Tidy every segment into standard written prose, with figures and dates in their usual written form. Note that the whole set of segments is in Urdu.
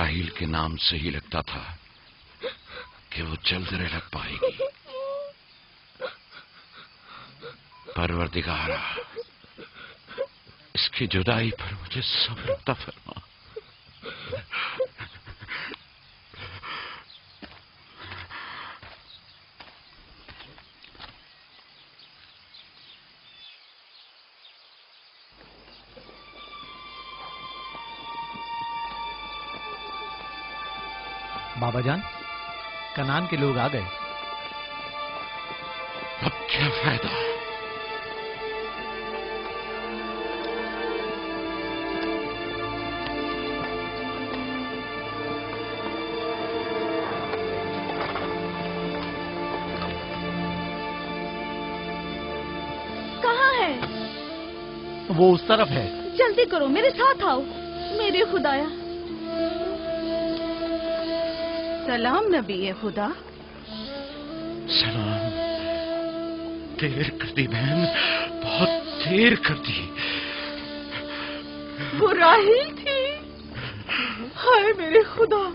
راہیل کے نام سے ہی لگتا تھا کہ وہ جلد رہ پائے گی۔ پروردگارا، اس کی جدائی پر مجھے صبر عطا فرما۔ بابا جان، کنعان کے لوگ آ گئے۔ اب کیا فائدہ؟ کہاں ہے؟ وہ اس طرف ہے۔ جلدی کرو، میرے ساتھ آؤ میرے خدایا۔ سلام نبی خدا۔ سلام۔ دیر کر دی بہن، بہت دیر کر دی۔ وہ راہیل تھی؟ ہائے میرے خدا!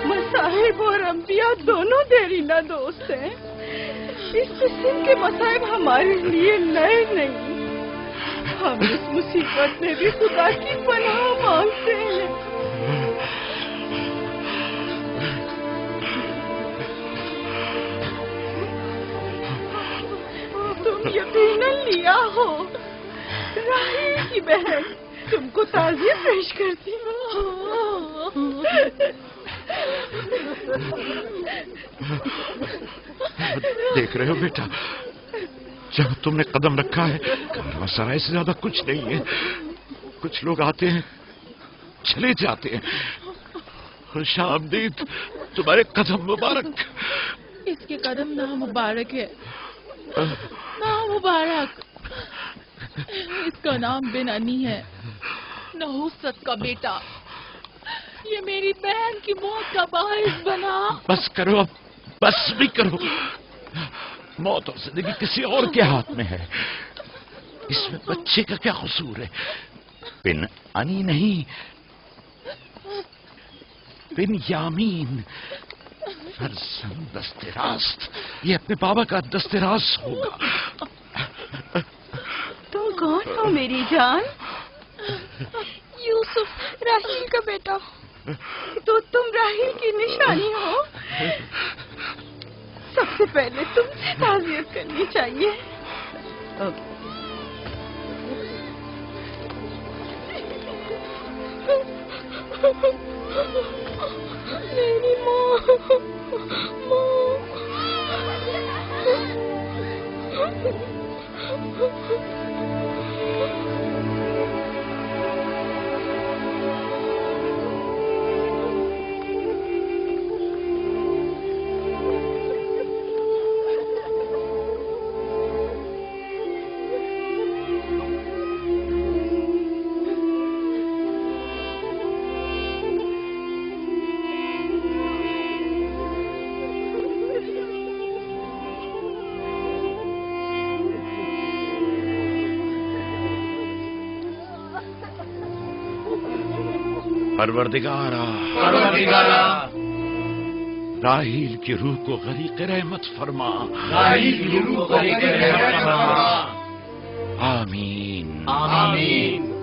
مصائب اور انبیاء دونوں دیرینہ دوست ہیں۔ اس قسم کے مصائب ہمارے لیے نئے نہیں۔ ہم اس مصیبت میں بھی خدا کی پناہ مانگتے ہیں۔ تم یقیناً لیا ہو، راہیل کی بہن تم کو تعزیت پیش کرتی ہوں۔ دیکھ رہے ہو بیٹا، جہاں تم نے قدم رکھا ہے کارواں سرائے سے زیادہ کچھ نہیں ہے۔ کچھ لوگ آتے ہیں، چلے جاتے ہیں۔ خوش آمدید تمہارے قدم مبارک۔ اس کے قدم نامبارک ہے، نامبارک۔ اس کا نام بن انی ہے، نحوست کا بیٹا۔ یہ میری بہن کی موت کا باعث بنا۔ بس کرو، اب بس بھی کرو۔ موت اور زندگی کسی اور کے ہاتھ میں ہے، اس میں بچے کا کیا قصور ہے؟ بن انی نہیں، بن یامین، فرزند دست راست۔ یہ اپنے بابا کا دست راست ہوگا۔ تم کون ہو میری جان؟ یوسف، راہیل کا بیٹا۔ تو تم راہیل کی نشانی ہو۔ سب سے پہلے تم سے تعزیت کرنی چاہیے۔ میری ماں، پروردگارا، راہیل کی روح کو غریق رحمت فرما۔ راہیل کی روح کو غریق رحمت فرما۔ آمین آمین۔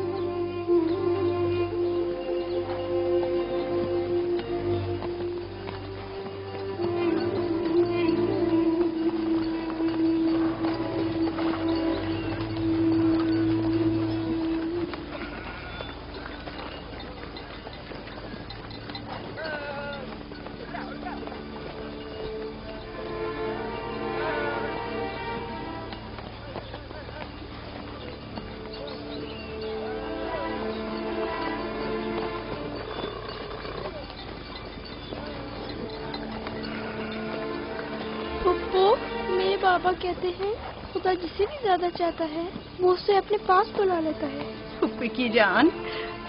بابا کہتے ہیں خدا جسے بھی زیادہ چاہتا ہے وہ اسے اپنے پاس بلا لیتا ہے۔ پھپھی کی جان،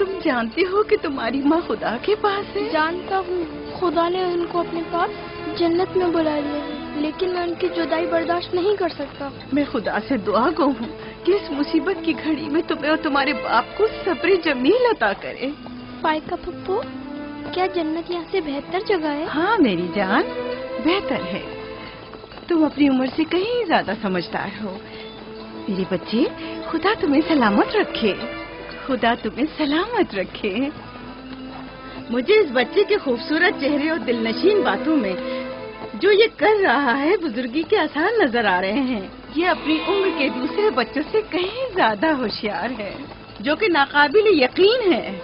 تم جانتی ہو کہ تمہاری ماں خدا کے پاس ہے؟ جانتا ہوں، خدا نے ان کو اپنے پاس جنت میں بلا لیا ہے، لیکن میں ان کی جدائی برداشت نہیں کر سکتا۔ میں خدا سے دعا گو ہوں کہ اس مصیبت کی گھڑی میں تمہیں اور تمہارے باپ کو صبر جمیل عطا کرے۔ فائقہ پھپھو، کیا جنت یہاں سے بہتر جگہ ہے؟ ہاں میری جان، بہتر ہے۔ تم اپنی عمر سے کہیں زیادہ سمجھدار ہو میرے بچے۔ خدا تمہیں سلامت رکھے، خدا تمہیں سلامت رکھے۔ مجھے اس بچے کے خوبصورت چہرے اور دلنشین باتوں میں جو یہ کر رہا ہے بزرگی کے آثار نظر آ رہے ہیں۔ یہ اپنی عمر کے دوسرے بچوں سے کہیں زیادہ ہوشیار ہے، جو کہ ناقابل یقین ہے۔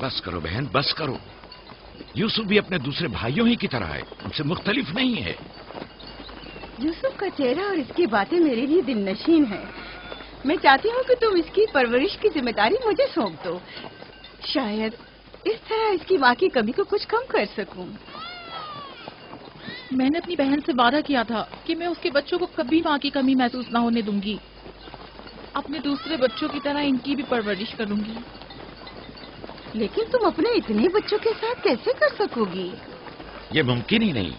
بس کرو بہن، بس کرو۔ یوسف بھی اپنے دوسرے بھائیوں ہی کی طرح ہے، ان سے مختلف نہیں ہے۔ یوسف کا چہرہ اور اس کی باتیں میرے لیے دل نشین ہیں۔ میں چاہتی ہوں کہ تم اس کی پرورش کی ذمہ داری مجھے سونپ دو، شاید اس طرح اس کی ماں کی کمی کو کچھ کم کر سکوں۔ میں نے اپنی بہن سے وعدہ کیا تھا کہ میں اس کے بچوں کو کبھی ماں کی کمی محسوس نہ ہونے دوں گی۔ اپنے دوسرے بچوں کی طرح ان کی بھی پرورش کروں گی۔ لیکن تم اپنے اتنے بچوں کے ساتھ کیسے کر سکو گی؟ یہ ممکن ہی نہیں۔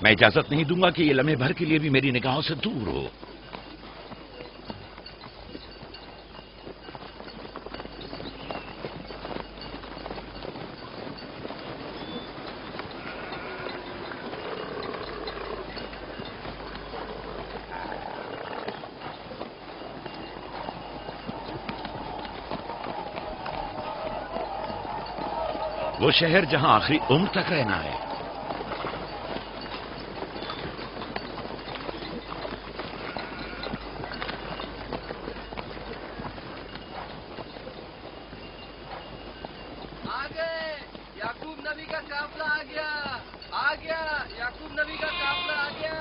میں اجازت نہیں دوں گا کہ یہ لمحے بھر کے لیے بھی میری نگاہوں سے دور ہو۔ وہ شہر جہاں آخری عمر تک رہنا ہے۔ آگے یعقوب نبی کا قافلہ آ گیا، آ گیا یعقوب نبی کا قافلہ آ گیا۔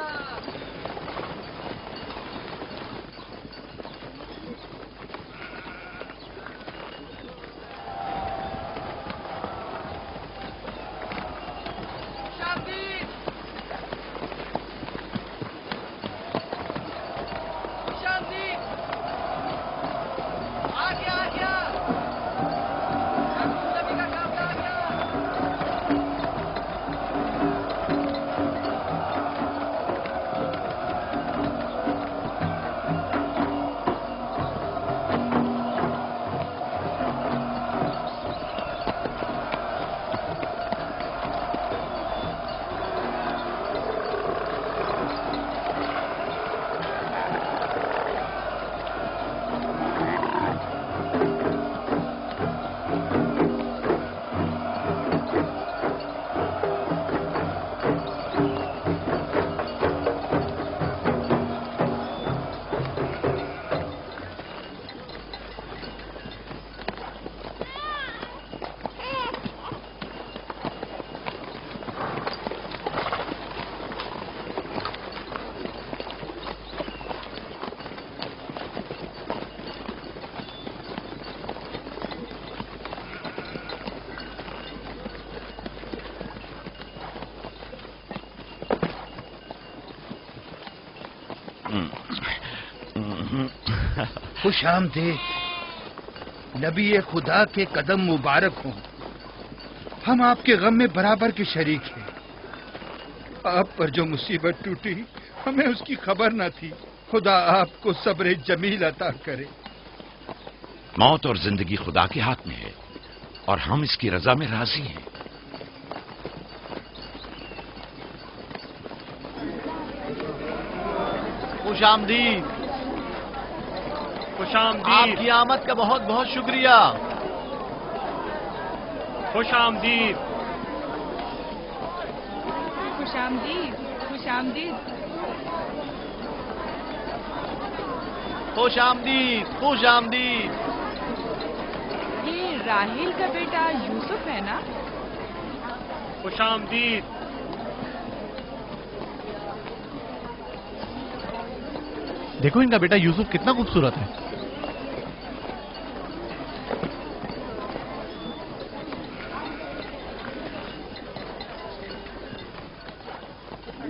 خوش آمدید، نبی خدا کے قدم مبارک ہوں۔ ہم آپ کے غم میں برابر کے شریک ہیں۔ آپ پر جو مصیبت ٹوٹی ہمیں اس کی خبر نہ تھی۔ خدا آپ کو صبر جمیل عطا کرے۔ موت اور زندگی خدا کے ہاتھ میں ہے اور ہم اس کی رضا میں راضی ہیں۔ خوش آمدید، خوش آمدید، آپ کی آمد کا بہت بہت شکریہ۔ خوش آمدید، خوش آمدید، خوش آمدید۔ خوش آمدید، خوش آمدید۔ یہ راہیل کا بیٹا یوسف ہے نا؟ خوش آمدید، دیکھو ان کا بیٹا یوسف کتنا خوبصورت ہے۔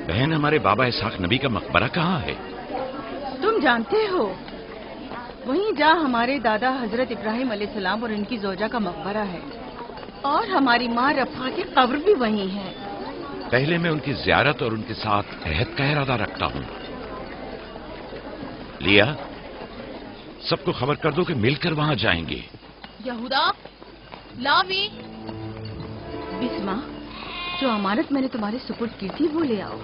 بہن، ہمارے بابا اسحاق نبی کا مقبرہ کہاں ہے؟ جانتے ہو وہیں جہاں ہمارے دادا حضرت ابراہیم علیہ السلام اور ان کی زوجہ کا مقبرہ ہے، اور ہماری ماں رفا کی قبر بھی وہیں ہے۔ پہلے میں ان کی زیارت اور ان کے ساتھ عہد کا ارادہ رکھتا ہوں۔ لیا، سب کو خبر کر دو کہ مل کر وہاں جائیں گے۔ یہودا، لاوی، بسما، جو امانت میں نے تمہارے سپرد کی تھی وہ لے آؤ۔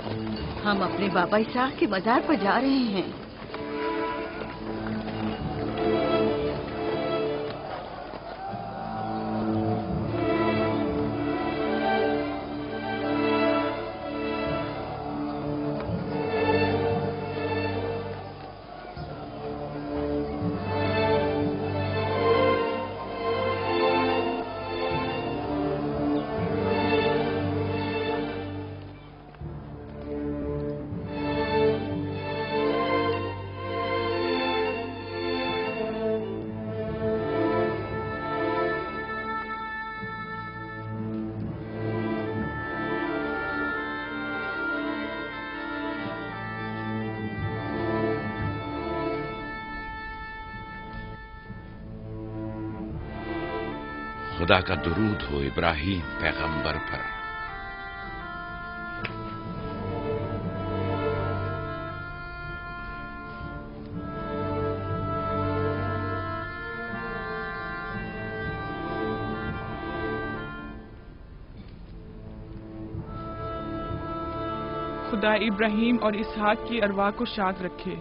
ہم اپنے بابا اسحاق کے مزار پر جا رہے ہیں۔ خدا کا درود ہو ابراہیم پیغمبر پر۔ خدا ابراہیم اور اسحاق کی ارواح کو شاد رکھے۔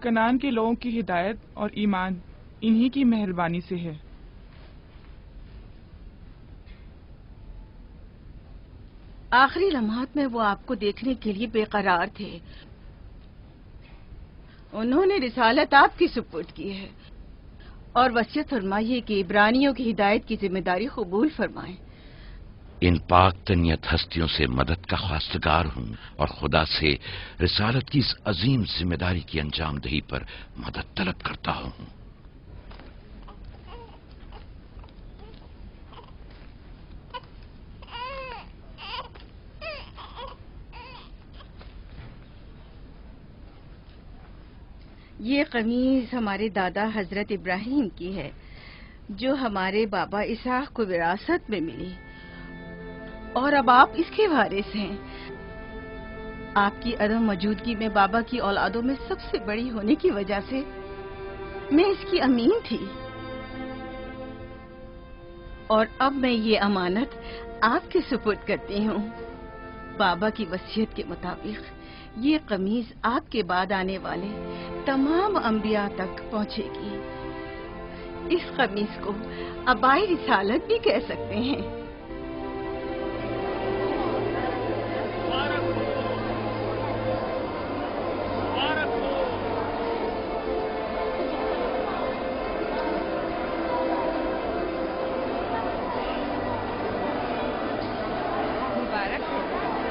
کنعان کے لوگوں کی ہدایت اور ایمان انہی کی مہربانی سے ہے۔ آخری لمحات میں وہ آپ کو دیکھنے کے لیے بے قرار تھے۔ انہوں نے رسالت آپ کی سپرد کی ہے اور وصیت فرمائی کہ عبرانیوں کی ہدایت کی ذمہ داری قبول فرمائیں۔ ان پاک تنیت ہستیوں سے مدد کا خواستگار ہوں اور خدا سے رسالت کی اس عظیم ذمہ داری کی انجام دہی پر مدد طلب کرتا ہوں۔ یہ قمیض ہمارے دادا حضرت ابراہیم کی ہے جو ہمارے بابا اسحاق کو وراثت میں ملی، اور اب آپ اس کے وارث ہیں۔ آپ کی عدم موجودگی میں بابا کی اولادوں میں سب سے بڑی ہونے کی وجہ سے میں اس کی امین تھی، اور اب میں یہ امانت آپ کے سپرد کرتی ہوں۔ بابا کی وصیت کے مطابق یہ قمیض آپ کے بعد آنے والے تمام انبیاء تک پہنچے گی۔ اس قمیض کو عبائے رسالت بھی کہہ سکتے ہیں۔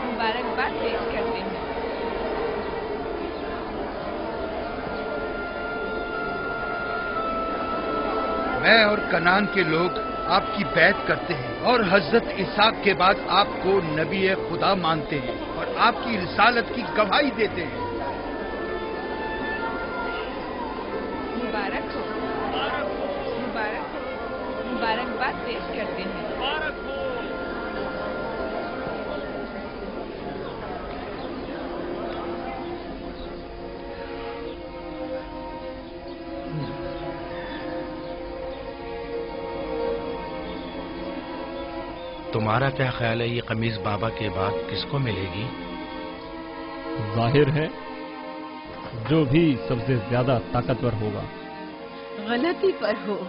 مبارکباد پیش کرتے ہیں۔ میں اور کنعان کے لوگ آپ کی بیعت کرتے ہیں اور حضرت اسحاق کے بعد آپ کو نبی خدا مانتے ہیں اور آپ کی رسالت کی گواہی دیتے ہیں۔ مبارک ہو، مبارک ہو، مبارکباد پیش کرتے ہیں۔ تمہارا کیا خیال ہے یہ قمیض بابا کے بعد کس کو ملے گی؟ ظاہر ہے جو بھی سب سے زیادہ طاقتور ہوگا۔ غلطی پر ہو،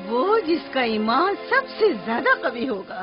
وہ جس کا ایمان سب سے زیادہ قوی ہوگا۔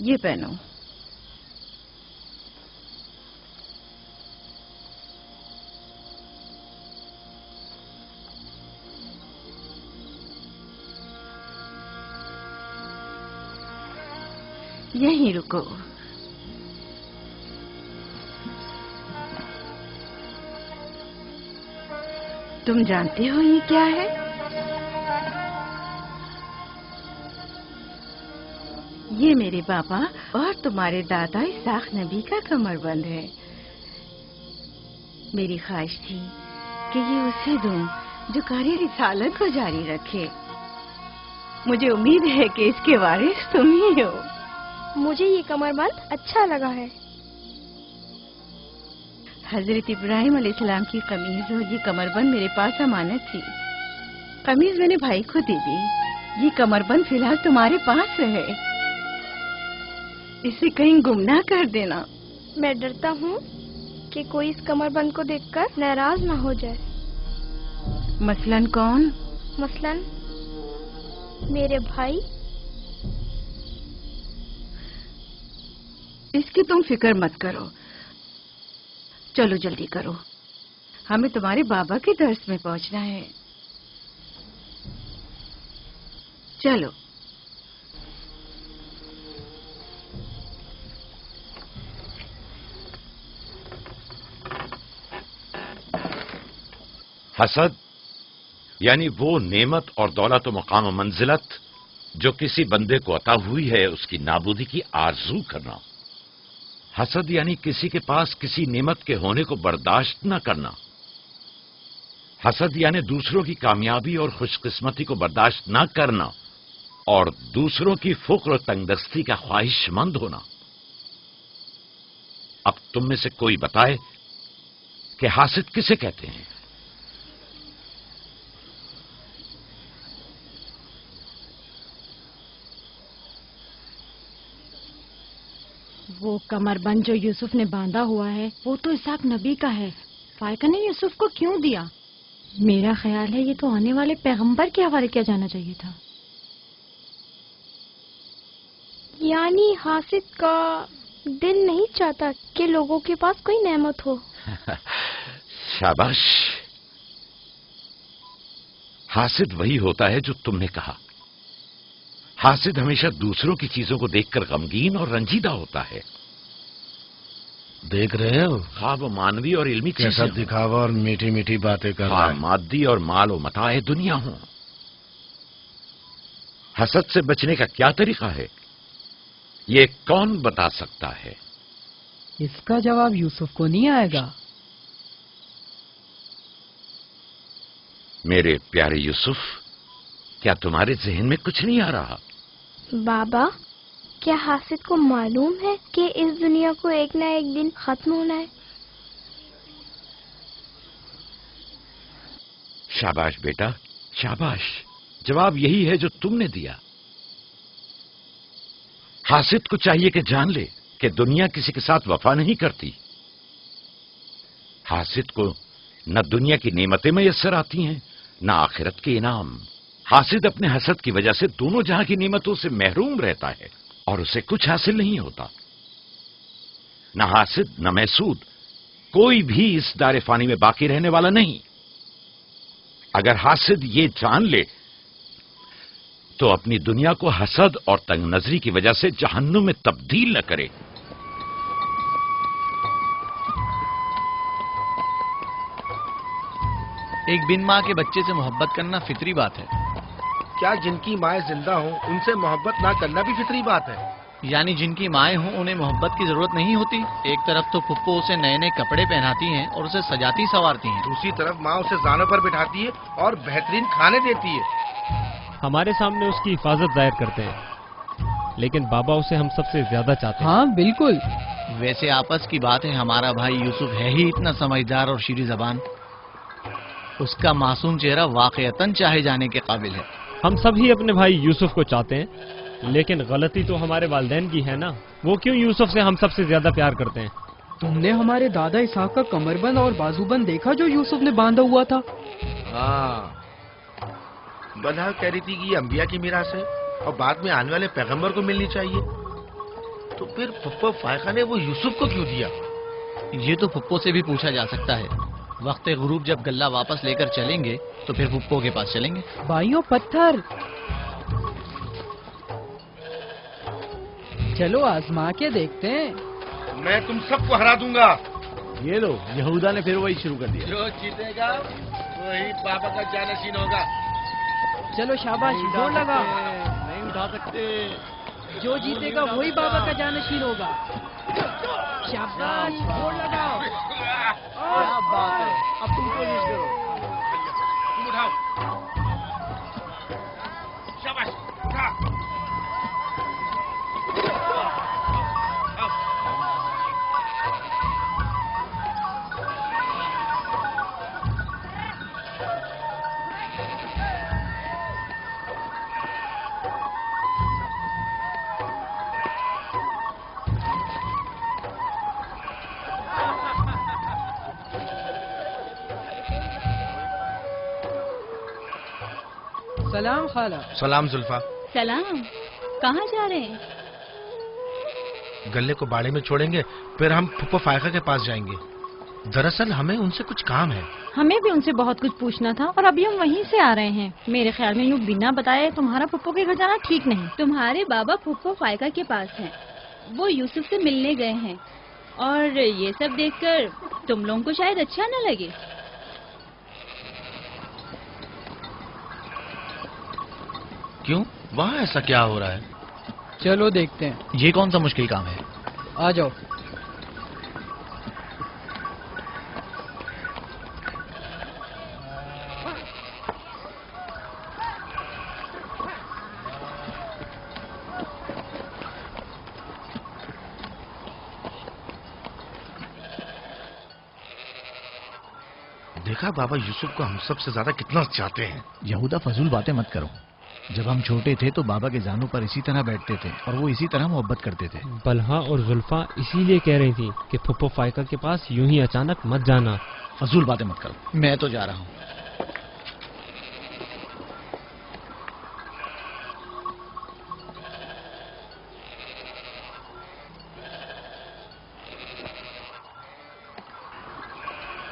یہ پہنو. یہیں رکو. تم جانتے ہو یہ کیا ہے؟ یہ میرے بابا اور تمہارے دادا اسحاق نبی کا کمر بند ہے. میری خواہش تھی کہ یہ اسے دوں جو کار رسالت کو جاری رکھے. مجھے امید ہے کہ اس کے وارث تم ہی ہو. مجھے یہ کمر بند اچھا لگا ہے. حضرت ابراہیم علیہ السلام کی قمیض اور یہ کمر بند میرے پاس امانت تھی. قمیض میں نے بھائی کو دے دی. یہ کمر بند فی الحال تمہارے پاس رہے. اسے کہیں گم نہ کر دینا. میں ڈرتا ہوں کہ کوئی اس کمر بند کو دیکھ کر ناراض نہ ہو جائے. مثلاً کون؟ مثلاً میرے بھائی. اس کی تم فکر مت کرو. چلو جلدی کرو، ہمیں تمہارے بابا کے درس میں پہنچنا ہے. چلو. حسد یعنی وہ نعمت اور دولت و مقام و منزلت جو کسی بندے کو عطا ہوئی ہے اس کی نابودی کی آرزو کرنا. حسد یعنی کسی کے پاس کسی نعمت کے ہونے کو برداشت نہ کرنا. حسد یعنی دوسروں کی کامیابی اور خوش قسمتی کو برداشت نہ کرنا اور دوسروں کی فقر و تنگدستی کا خواہش مند ہونا. اب تم میں سے کوئی بتائے کہ حاسد کسے کہتے ہیں؟ وہ کمر بند جو یوسف نے باندھا ہوا ہے وہ تو اسحاق نبی کا ہے. فائقہ نے یوسف کو کیوں دیا؟ میرا خیال ہے یہ تو آنے والے پیغمبر کے حوالے کیا جانا چاہیے تھا. یعنی حاسد کا دل نہیں چاہتا کہ لوگوں کے پاس کوئی نعمت ہو. شاباش. حاسد وہی ہوتا ہے جو تم نے کہا. حاسد ہمیشہ دوسروں کی چیزوں کو دیکھ کر غمگین اور رنجیدہ ہوتا ہے. دیکھ رہے ہو ہاں وہ مانوی اور علمی کیسا دکھاوا اور میٹھی میٹھی باتیں کر رہا ہے. مادی اور مال و متاع دنیا ہوں. حسد سے بچنے کا کیا طریقہ ہے یہ کون بتا سکتا ہے؟ اس کا جواب یوسف کو نہیں آئے گا. میرے پیارے یوسف، کیا تمہارے ذہن میں کچھ نہیں آ رہا؟ بابا، کیا حاسد کو معلوم ہے کہ اس دنیا کو ایک نہ ایک دن ختم ہونا ہے؟ شاباش بیٹا، شاباش. جواب یہی ہے جو تم نے دیا. حاسد کو چاہیے کہ جان لے کہ دنیا کسی کے ساتھ وفا نہیں کرتی. حاسد کو نہ دنیا کی نعمتیں میسر آتی ہیں نہ آخرت کے انعام. حاسد اپنے حسد کی وجہ سے دونوں جہاں کی نعمتوں سے محروم رہتا ہے اور اسے کچھ حاصل نہیں ہوتا. نہ حاسد نہ محسود کوئی بھی اس دار فانی میں باقی رہنے والا نہیں. اگر حاسد یہ جان لے تو اپنی دنیا کو حسد اور تنگ نظری کی وجہ سے جہنم میں تبدیل نہ کرے. ایک بن ماں کے بچے سے محبت کرنا فطری بات ہے. کیا جن کی مائیں زندہ ہوں ان سے محبت نہ کرنا بھی فطری بات ہے؟ یعنی جن کی مائیں ہوں انہیں محبت کی ضرورت نہیں ہوتی. ایک طرف تو پھپھو اسے نئے نئے کپڑے پہناتی ہیں اور اسے سجاتی سنوارتی ہیں، دوسری طرف ماں اسے زانوں پر بٹھاتی ہے اور بہترین کھانے دیتی ہے. ہمارے سامنے اس کی حفاظت ظاہر کرتے ہیں لیکن بابا اسے ہم سب سے زیادہ چاہتے ہیں. ہاں بالکل. ویسے آپس کی بات ہے ہمارا بھائی یوسف ہے ہی اتنا سمجھدار اور شیریں زبان. اس کا معصوم چہرہ واقعتاً چاہے جانے کے قابل ہے. ہم سب ہی اپنے بھائی یوسف کو چاہتے ہیں لیکن غلطی تو ہمارے والدین کی ہے نا. وہ کیوں یوسف سے ہم سب سے زیادہ پیار کرتے ہیں؟ تم نے ہمارے دادا اسحاق کا کمر بند اور بازو بند دیکھا جو یوسف نے باندھا ہوا تھا؟ ہاں، بلہا کہہ رہی تھی کہ یہ انبیاء کی میراث ہے اور بعد میں آنے والے پیغمبر کو ملنی چاہیے. تو پھر پھپھو فائقہ نے وہ یوسف کو کیوں دیا؟ یہ تو پھپھو سے بھی پوچھا جا سکتا ہے. وقت غروب جب غلہ واپس لے کر چلیں گے تو پھر پھپھو کے پاس چلیں گے. بھائیوں پتھر، چلو آزما کے دیکھتے ہیں. میں تم سب کو ہرا دوں گا. یہ لو، یہودا نے پھر وہی شروع کر دیا. جو جیتے گا وہی بابا کا جانشین ہوگا. چلو شاباش، زور لگا. نہیں اٹھا سکتے. جو جیتے گا وہی بابا کا جانشین ہوگا. شاباش، زور لگاؤ. کیا بات ہے، اب تم کوشش کرو. تم اٹھاؤ. شاباش اٹھا. سلام خالہ. سلام زلفا. سلام. کہاں جا رہے ہیں؟ گلے کو باڑے میں چھوڑیں گے، پھر ہم پھپھو فائقہ کے پاس جائیں گے. دراصل ہمیں ان سے کچھ کام ہے. ہمیں بھی ان سے بہت کچھ پوچھنا تھا اور ابھی ہم وہیں سے آ رہے ہیں. میرے خیال میں یوں بنا بتائے تمہارا پھپھو کے گھر جانا ٹھیک نہیں. تمہارے بابا پھپھو فائقہ کے پاس ہیں، وہ یوسف سے ملنے گئے ہیں، اور یہ سب دیکھ کر تم لوگوں کو شاید اچھا نہ لگے. کیوں؟ وہاں ایسا کیا ہو رہا ہے؟ چلو دیکھتے ہیں. یہ کون سا مشکل کام ہے؟ آ جاؤ. دیکھا بابا یوسف کو ہم سب سے زیادہ کتنا چاہتے ہیں. یہودا فضول باتیں مت کرو. جب ہم چھوٹے تھے تو بابا کے زانوں پر اسی طرح بیٹھتے تھے اور وہ اسی طرح محبت کرتے تھے. بلہا اور زلفا اسی لیے کہہ رہی تھی کہ پھپھو فائقہ کے پاس یوں ہی اچانک مت جانا. فضول باتیں مت کرو. میں تو جا رہا ہوں.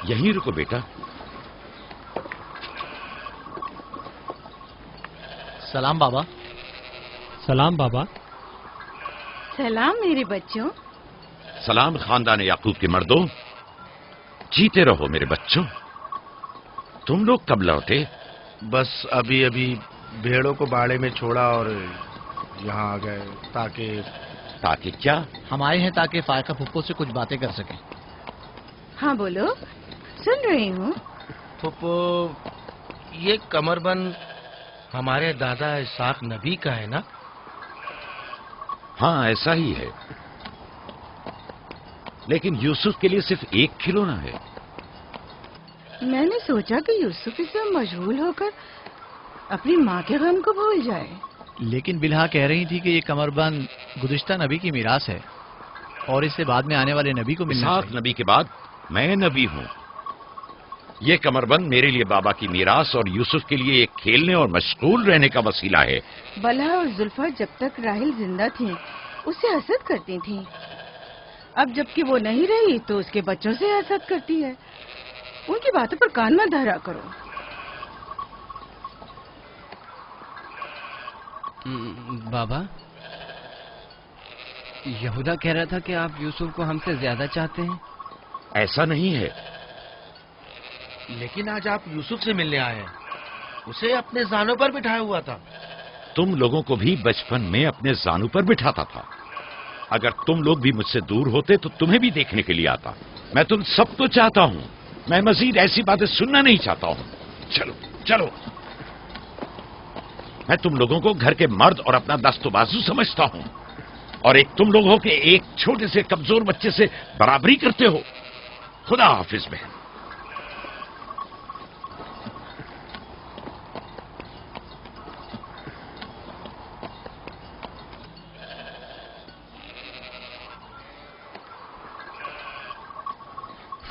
یہیں رکو بیٹا. سلام بابا. سلام بابا. سلام میرے بچوں. سلام خاندان یعقوب کے مردوں. جیتے رہو میرے بچوں. تم لوگ کب لوٹے؟ بس ابھی ابھی بھیڑوں کو باڑے میں چھوڑا اور یہاں آ گئے. تاکہ کیا؟ ہم آئے ہیں تاکہ فائقہ پھپھو سے کچھ باتیں کر سکیں. ہاں بولو، سن رہی ہوں. پھپھو، یہ کمر بند ہمارے دادا اسحاق نبی کا ہے نا؟ ہاں ایسا ہی ہے، لیکن یوسف کے لیے صرف ایک کھلونا ہے. میں نے سوچا کہ یوسف اس میں مشغول ہو کر اپنی ماں کے غم کو بھول جائے. لیکن بلہا کہہ رہی تھی کہ یہ کمر بند گزشتہ نبی کی میراث ہے اور اس سے بعد میں آنے والے نبی کو ملنا اسحاق چاہیے. نبی کے بعد میں نبی ہوں. یہ کمر بند میرے لیے بابا کی میراث اور یوسف کے لیے ایک کھیلنے اور مشغول رہنے کا وسیلہ ہے. بلہا اور زلفا جب تک راحل زندہ تھیں اسے حسد کرتی تھیں. اب جب کہ وہ نہیں رہی تو اس کے بچوں سے حسد کرتی ہے. ان کی باتوں پر کان مت دھرا کرو. بابا، یہودا کہہ رہا تھا کہ آپ یوسف کو ہم سے زیادہ چاہتے ہیں. ایسا نہیں ہے. لیکن آج آپ یوسف سے ملنے آئے ہیں. اسے اپنے زانوں پر بٹھایا ہوا تھا. تم لوگوں کو بھی بچپن میں اپنے زانوں پر بٹھاتا تھا. اگر تم لوگ بھی مجھ سے دور ہوتے تو تمہیں بھی دیکھنے کے لیے آتا. میں تم سب کو چاہتا ہوں. میں مزید ایسی باتیں سننا نہیں چاہتا ہوں. چلو چلو. میں تم لوگوں کو گھر کے مرد اور اپنا دست و بازو سمجھتا ہوں، اور ایک تم لوگ ہو کہ ایک چھوٹے سے کمزور بچے سے برابری کرتے ہو. خدا حافظ بہن.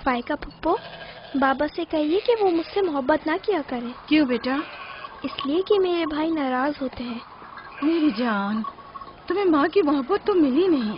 فائقہ پھپھو، بابا سے کہیے کہ وہ مجھ سے محبت نہ کیا کرے. کیوں بیٹا؟ اس لیے کہ میرے بھائی ناراض ہوتے ہیں. میری جان، تمہیں ماں کی محبت تو ملی نہیں.